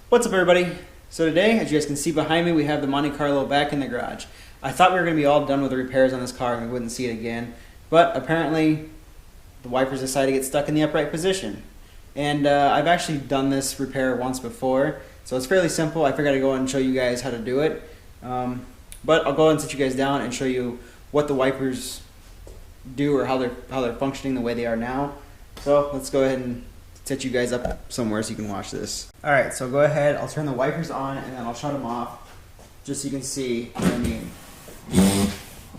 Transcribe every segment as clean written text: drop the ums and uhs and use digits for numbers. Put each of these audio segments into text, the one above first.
What's up, everybody? So today, as you guys can see behind me, we have the Monte Carlo back in the garage. I thought we were going to be all done with the repairs on this car and we wouldn't see it again, but apparently the wipers decided to get stuck in the upright position. And I've actually done this repair once before, so it's fairly simple. I figured I'd go and show you guys how to do it. But I'll go ahead and sit you guys down and show you what the wipers do or how they're functioning the way they are now. So let's go ahead and set you guys up somewhere so you can watch this. Alright, so go ahead, I'll turn the wipers on and then I'll shut them off just so you can see what I mean. So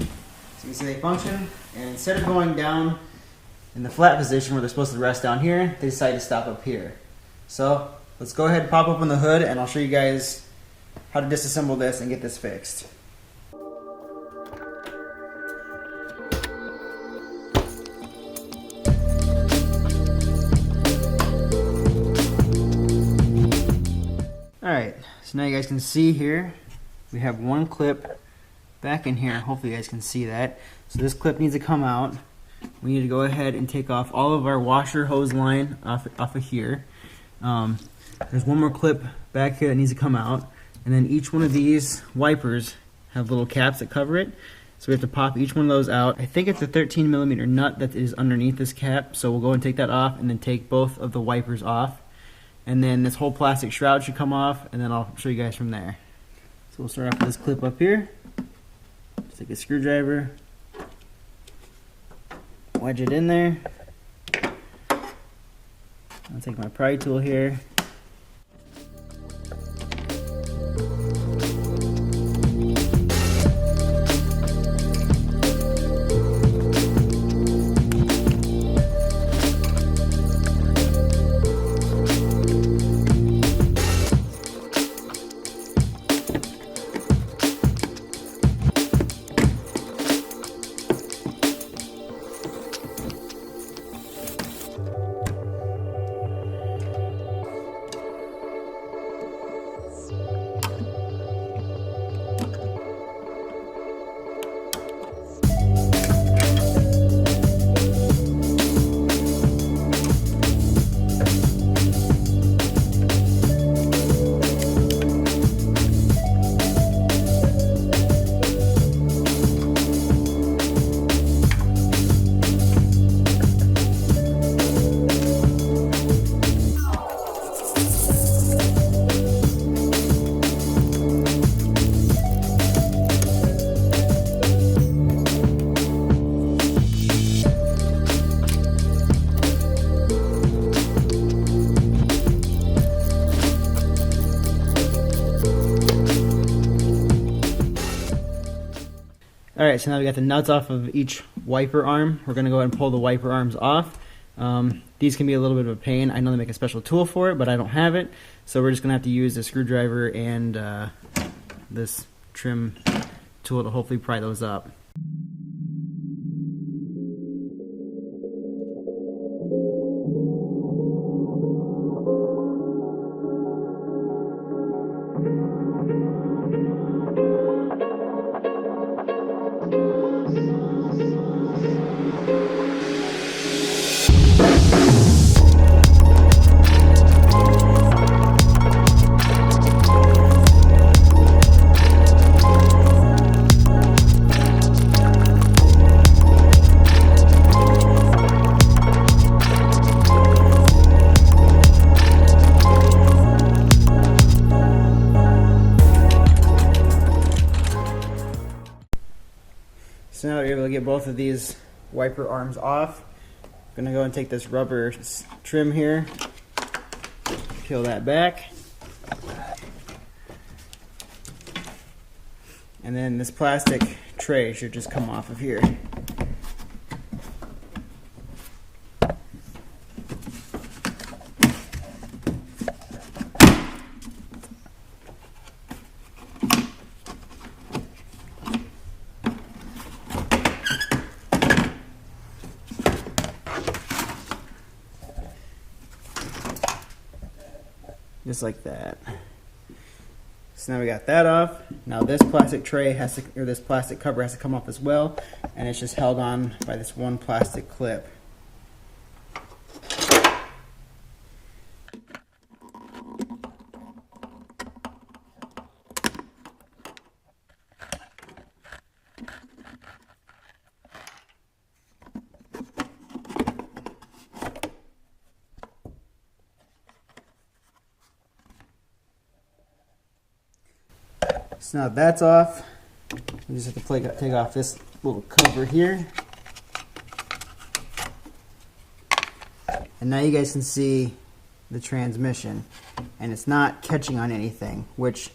you can see they function, and instead of going down in the flat position where they're supposed to rest down here, they decide to stop up here. So let's go ahead and pop open the hood and I'll show you guys how to disassemble this and get this fixed. Alright, so now you guys can see here, we have one clip back in here. Hopefully you guys can see that. So this clip needs to come out. We need to go ahead and take off all of our washer hose line off of here. There's one more clip back here that needs to come out. And then each one of these wipers have little caps that cover it. So we have to pop each one of those out. I think it's a 13mm nut that is underneath this cap. So we'll go and take that off and then take both of the wipers off. And then this whole plastic shroud should come off, and then I'll show you guys from there. So we'll start off with this clip up here. Just take a screwdriver, wedge it in there. I'll take my pry tool here. Alright, so now we got the nuts off of each wiper arm. We're going to go ahead and pull the wiper arms off. These can be a little bit of a pain. I know they make a special tool for it, but I don't have it. So we're just going to have to use a screwdriver and this trim tool to hopefully pry those up. So now we're able to get both of these wiper arms off. I'm going to go and take this rubber trim here, peel that back, and then this plastic tray should just come off of here. Just like that. So now we got that off. Now this plastic tray has to, or this plastic cover has to come off as well, and it's just held on by this one plastic clip. So now that's off. We just have to take off this little cover here. And now you guys can see the transmission. And it's not catching on anything, which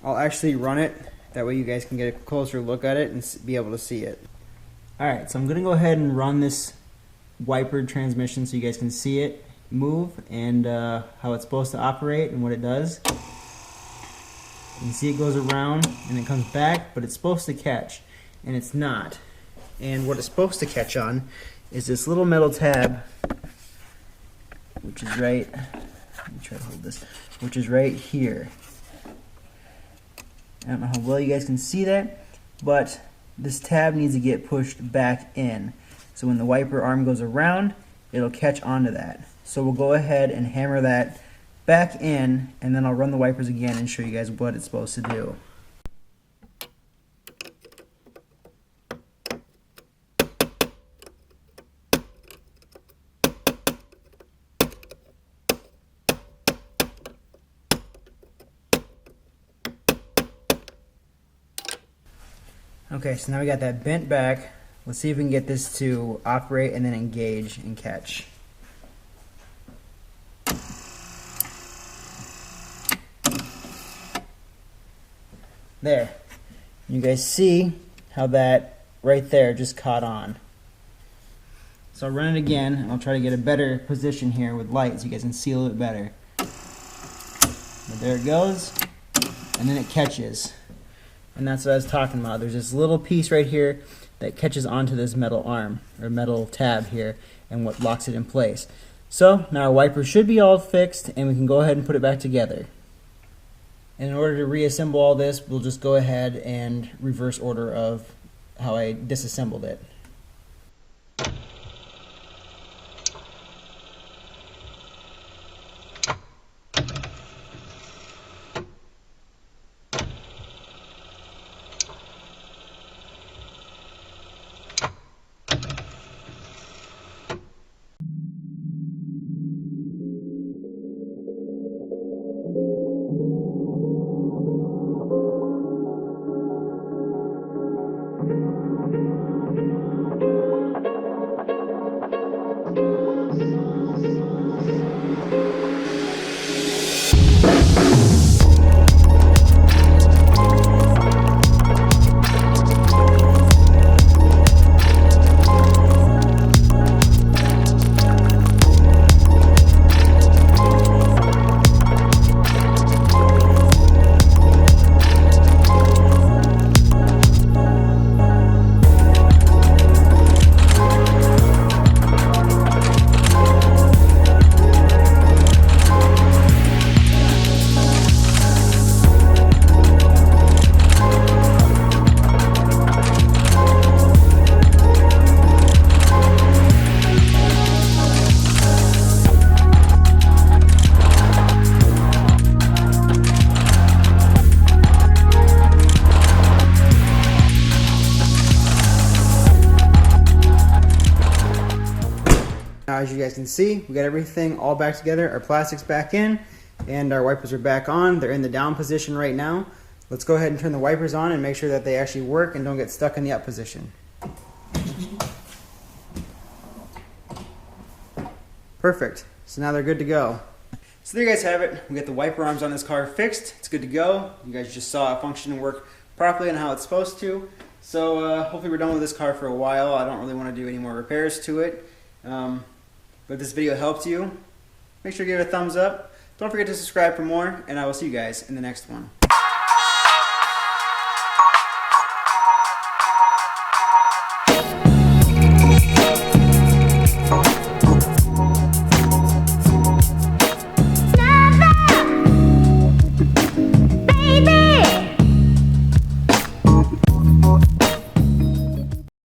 I'll actually run it. That way you guys can get a closer look at it and be able to see it. Alright, so I'm going to go ahead and run this wipered transmission so you guys can see it move and how it's supposed to operate and what it does. You can see it goes around and it comes back, but it's supposed to catch, and it's not. And what it's supposed to catch on is this little metal tab, which is right, let me try to hold this, which is right here. I don't know how well you guys can see that, but this tab needs to get pushed back in. So when the wiper arm goes around, it'll catch onto that. So we'll go ahead and hammer that back in, and then I'll run the wipers again and show you guys what it's supposed to do. Okay, so now we got that bent back. Let's see if we can get this to operate and then engage and catch. There. You guys see how that right there just caught on. So I'll run it again, and I'll try to get a better position here with light so you guys can see a little bit better. But there it goes, and then it catches. And that's what I was talking about. There's this little piece right here that catches onto this metal arm, or metal tab here, and what locks it in place. So now our wiper should be all fixed, and we can go ahead and put it back together. And in order to reassemble all this, we'll just go ahead and reverse order of how I disassembled it. Now, as you guys can see, we got everything all back together. Our plastic's back in, and our wipers are back on. They're in the down position right now. Let's go ahead and turn the wipers on and make sure that they actually work and don't get stuck in the up position. Perfect. So now they're good to go. So there you guys have it. We got the wiper arms on this car fixed. It's good to go. You guys just saw it function and work properly and how it's supposed to. So hopefully we're done with this car for a while. I don't really want to do any more repairs to it. But if this video helped you, make sure to give it a thumbs up. Don't forget to subscribe for more, and I will see you guys in the next one.